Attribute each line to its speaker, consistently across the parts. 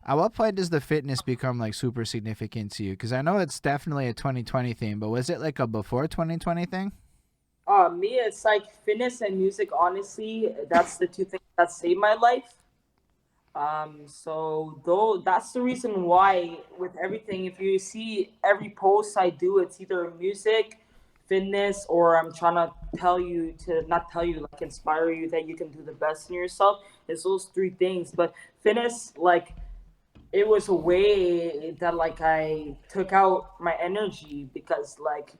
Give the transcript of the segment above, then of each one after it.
Speaker 1: At what point does the fitness become like super significant to you? Because I know it's definitely a 2020 thing, but was it like a before 2020 thing?
Speaker 2: Me, it's like fitness and music. Honestly, that's the two things that saved my life. So though that's the reason why with everything, if you see every post I do, it's either music, fitness, or I'm trying to tell you to not tell you like inspire you that you can do the best in yourself. It's those three things. But fitness, like it was a way that like I took out my energy because like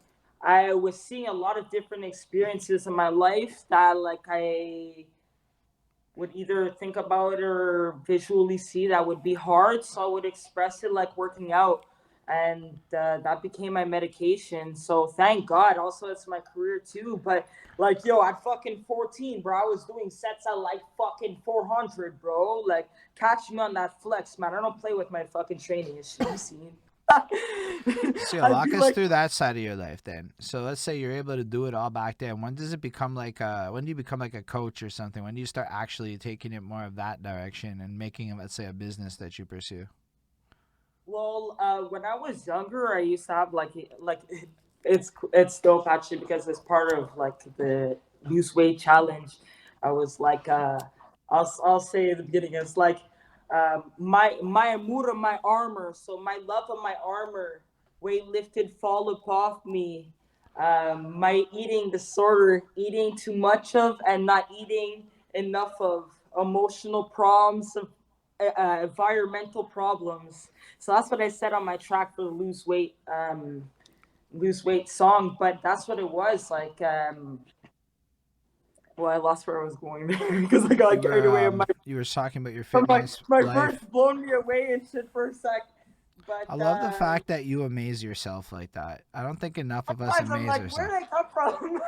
Speaker 2: I was seeing a lot of different experiences in my life that like I would either think about or visually see that would be hard. So I would express it like working out. And that became my medication. So thank God. Also, it's my career too. But like, yo, at fucking 14, bro, I was doing sets at like fucking 400, bro. Like, catch me on that flex, man. I don't play with my fucking training and shit. You seen?
Speaker 1: So
Speaker 2: I'd
Speaker 1: walk
Speaker 2: be
Speaker 1: us
Speaker 2: like,
Speaker 1: through that side of your life then. So let's say you're able to do it all back then. When does it become like when do you become like a coach or something? When do you start actually taking it more of that direction and making it, let's say, a business that you pursue?
Speaker 2: well, when I was younger, I used to have like it's dope actually because it's part of like the lose weight challenge. I was like, I'll say at the beginning, it's like my amura, my armor. So my love of my armor, weight lifted, fall off me. My eating disorder, eating too much of and not eating enough of, emotional problems, environmental problems. So that's what I said on my track for the lose weight song. But that's what it was like. Well, I lost where I was going there because I got
Speaker 1: You
Speaker 2: carried
Speaker 1: were
Speaker 2: away. And
Speaker 1: you were talking about your
Speaker 2: my
Speaker 1: fitness
Speaker 2: my bird's
Speaker 1: life.
Speaker 2: blown me away and shit for a sec.
Speaker 1: I
Speaker 2: But
Speaker 1: love the fact that you amaze yourself like that. I don't think enough of us
Speaker 2: sometimes I'm
Speaker 1: amaze
Speaker 2: like, where
Speaker 1: ourselves.
Speaker 2: did I come from?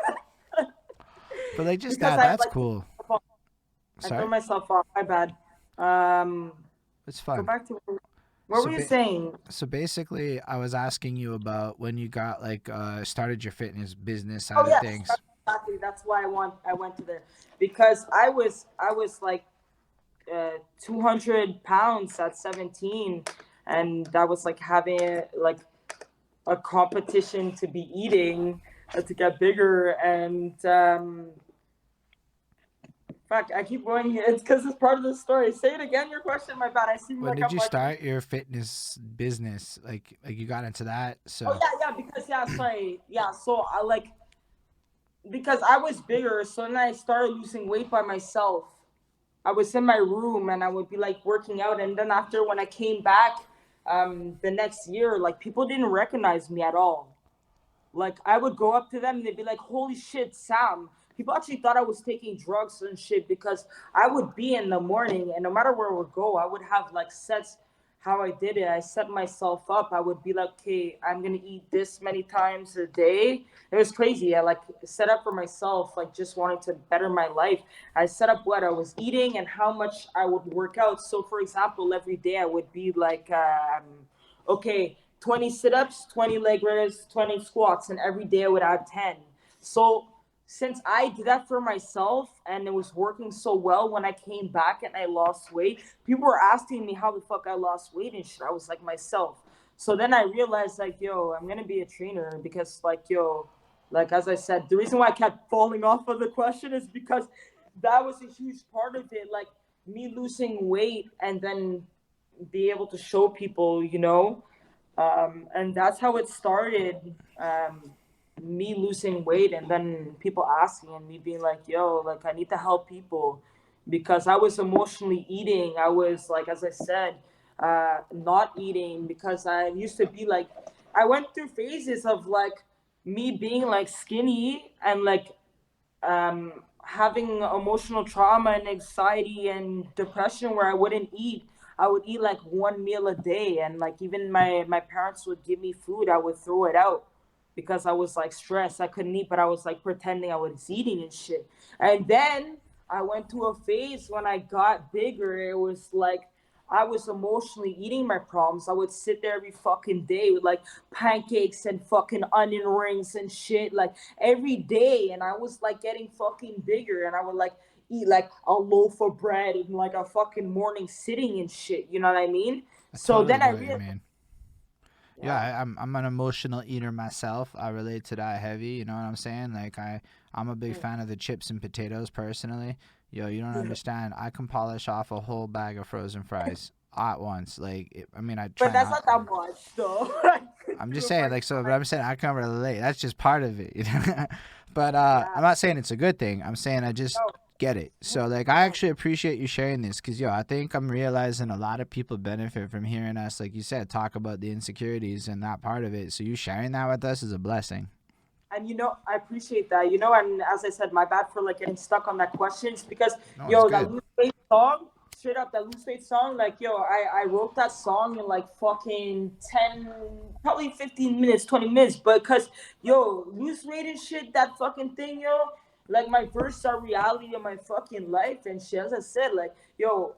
Speaker 1: But like just
Speaker 2: Because
Speaker 1: that,
Speaker 2: I
Speaker 1: that's
Speaker 2: like
Speaker 1: cool.
Speaker 2: I throw
Speaker 1: Sorry?
Speaker 2: myself off. My bad. Um,
Speaker 1: It's
Speaker 2: go
Speaker 1: fun.
Speaker 2: back to what
Speaker 1: So
Speaker 2: were you saying?
Speaker 1: so basically I was asking you about when you got like started your fitness business
Speaker 2: Oh
Speaker 1: side of
Speaker 2: yes,
Speaker 1: things.
Speaker 2: that's exactly. That's why I went to there because I was like 200 pounds at 17, and that was like having like a competition to be eating to get bigger. And fuck, I keep going here. It's because it's part of the story. Say it again. Your question. My bad. I seem
Speaker 1: When
Speaker 2: like
Speaker 1: did
Speaker 2: I'm
Speaker 1: you
Speaker 2: like,
Speaker 1: start your fitness business? Like you got into that?
Speaker 2: oh
Speaker 1: So
Speaker 2: yeah, yeah. Because yeah, sorry, yeah. So I like because I was bigger, so then I started losing weight by myself. I was in my room and I would be like working out, and then after when I came back, the next year, like people didn't recognize me at all. Like I would go up to them and they'd be like, "Holy shit, Sam!" People actually thought I was taking drugs and shit because I would be in the morning and no matter where I would go, I would have like sets. How I did it, I set myself up. I would be like, "Okay, I'm gonna eat this many times a day." It was crazy. I like set up for myself, like just wanted to better my life. I set up what I was eating and how much I would work out. So, for example, every day I would be like, okay, 20 sit-ups, 20 leg raises, 20 squats, and every day I would add 10. So since I did that for myself and it was working so well, when I came back and I lost weight, people were asking me how the fuck I lost weight and shit. I was like myself. So then I realized like, yo, I'm gonna be a trainer because like, yo, like as I said, the reason why I kept falling off of the question is because that was a huge part of it. Like me losing weight and then be able to show people, and that's how it started. Me losing weight and then people asking and me being like, yo, like I need to help people because I was emotionally eating. I was like, as I said, not eating because I used to be like, I went through phases of like me being like skinny and like having emotional trauma and anxiety and depression where I wouldn't eat. I would eat like one meal a day, and like even my parents would give me food, I would throw it out because I was like stressed. I couldn't eat, but I was like pretending I was eating and shit. And then I went through a phase when I got bigger. It was like I was emotionally eating my problems. I would sit there every fucking day with like pancakes and fucking onion rings and shit, like every day. And I was like getting fucking bigger and I would like eat like a loaf of bread in like a fucking morning sitting and shit. You know what I mean?
Speaker 1: I
Speaker 2: So
Speaker 1: totally
Speaker 2: then I
Speaker 1: get what you
Speaker 2: realized,
Speaker 1: mean. Yeah,
Speaker 2: yeah,
Speaker 1: I'm an emotional eater myself. I relate to that heavy. You know what I'm saying? Like I'm a big
Speaker 2: mm,
Speaker 1: fan of the chips and potatoes personally. Yo, you don't
Speaker 2: yeah.
Speaker 1: understand. I can polish off a whole bag of frozen fries at once. I mean, I
Speaker 2: But
Speaker 1: try
Speaker 2: that's
Speaker 1: not.
Speaker 2: not that much though. I could
Speaker 1: I'm
Speaker 2: do
Speaker 1: just
Speaker 2: it
Speaker 1: saying,
Speaker 2: by
Speaker 1: like, so, but
Speaker 2: time.
Speaker 1: I'm saying I can relate. That's just part of it. You know? But
Speaker 2: Yeah.
Speaker 1: I'm not saying it's a good thing. I'm saying I just
Speaker 2: No.
Speaker 1: get it. So, like, I actually appreciate you sharing this because, yo, I think I'm realizing a lot of people benefit from hearing us, like you said, talk about the insecurities and that part of it. So, you sharing that with us is a blessing.
Speaker 2: And I appreciate that. And as I said, my bad for like getting stuck on that questions because
Speaker 1: No, it's
Speaker 2: that
Speaker 1: good.
Speaker 2: lose weight song, straight up that lose weight song, like I wrote that song in like fucking 10, probably 15 minutes, 20 minutes, but because lose weight and shit, that fucking thing, like my verse are reality of my fucking life and shit. As I said, like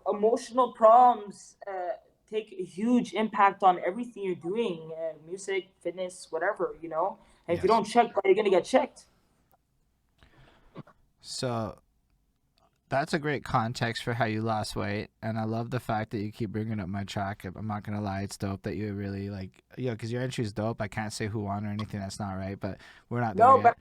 Speaker 2: emotional problems take a huge impact on everything you're doing, music, fitness, whatever. And if you
Speaker 1: Yes.
Speaker 2: don't check, you're gonna get checked.
Speaker 1: So, that's a great context for how you lost weight, and I love the fact that you keep bringing up my track. I'm not gonna lie, it's dope that you really like, because your entry is dope. I can't say who won or anything. That's not right, but we're not there
Speaker 2: No,
Speaker 1: yet.
Speaker 2: but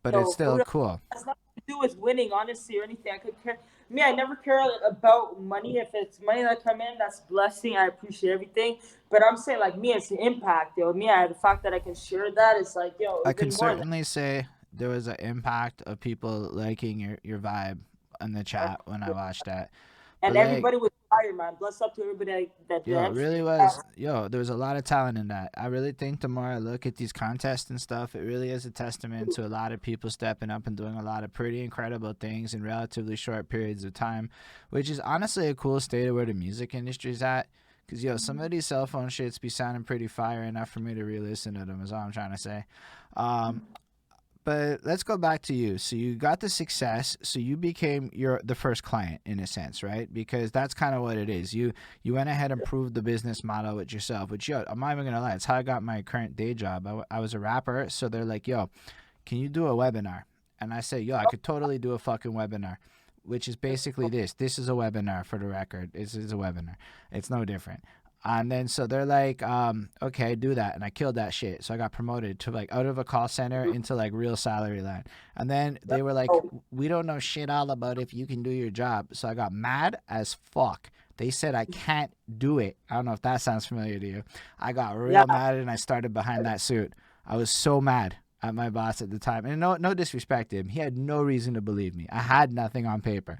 Speaker 1: But it's
Speaker 2: for
Speaker 1: still
Speaker 2: real,
Speaker 1: cool.
Speaker 2: that's nothing to do with winning, honestly, or anything. I could care. Me, I never care about money. If it's money that come in, that's blessing. I appreciate everything. But I'm saying, like me, it's the impact, Me, the fact that I can share that is like,
Speaker 1: I can
Speaker 2: even more.
Speaker 1: certainly say there was an impact of people liking your vibe in the chat when I watched that.
Speaker 2: And
Speaker 1: But like,
Speaker 2: everybody was tired, man. Bless up to everybody that did
Speaker 1: yo, it
Speaker 2: entry.
Speaker 1: really was. Yo, there was a lot of talent in that. I really think the more I look at these contests and stuff, it really is a testament to a lot of people stepping up and doing a lot of pretty incredible things in relatively short periods of time, which is honestly a cool state of where the music industry's at. Cause yo, some of these cell phone shits be sounding pretty fire enough for me to re-listen to them. Is all I'm trying to say. Um, but let's go back to you. So you got the success. So you became the first client in a sense, right? Because that's kind of what it is. You went ahead and proved the business model with yourself. Which yo, I'm not even gonna lie. It's how I got my current day job. I was a rapper, so they're like, yo, can you do a webinar? And I say, yo, I could totally do a fucking webinar. Which is basically this. This is a webinar for the record. This is a webinar. It's no different. And then so they're like, okay, do that. And I killed that shit. So I got promoted to like out of a call center into like real salary land. And then they were like,
Speaker 2: Oh,
Speaker 1: we don't know shit all about if you can do your job. So I got mad as fuck. They said I can't do it. I don't know if that sounds familiar to you. I got
Speaker 2: yeah.
Speaker 1: real mad and I started behind that suit. I was so mad at my boss at the time. And no disrespect to him. He had no reason to believe me. I had nothing on paper.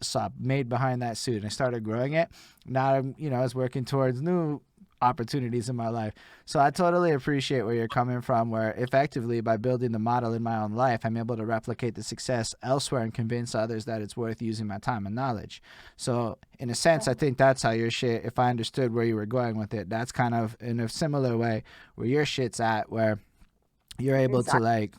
Speaker 1: So I made behind that suit and I started growing it. Now I'm, I was working towards new opportunities in my life. So I totally appreciate where you're coming from, where effectively by building the model in my own life, I'm able to replicate the success elsewhere and convince others that it's worth using my time and knowledge. So in a sense, I think that's how your shit, if I understood where you were going with it, that's kind of in a similar way where your shit's at, where you're able to
Speaker 2: Exactly.
Speaker 1: like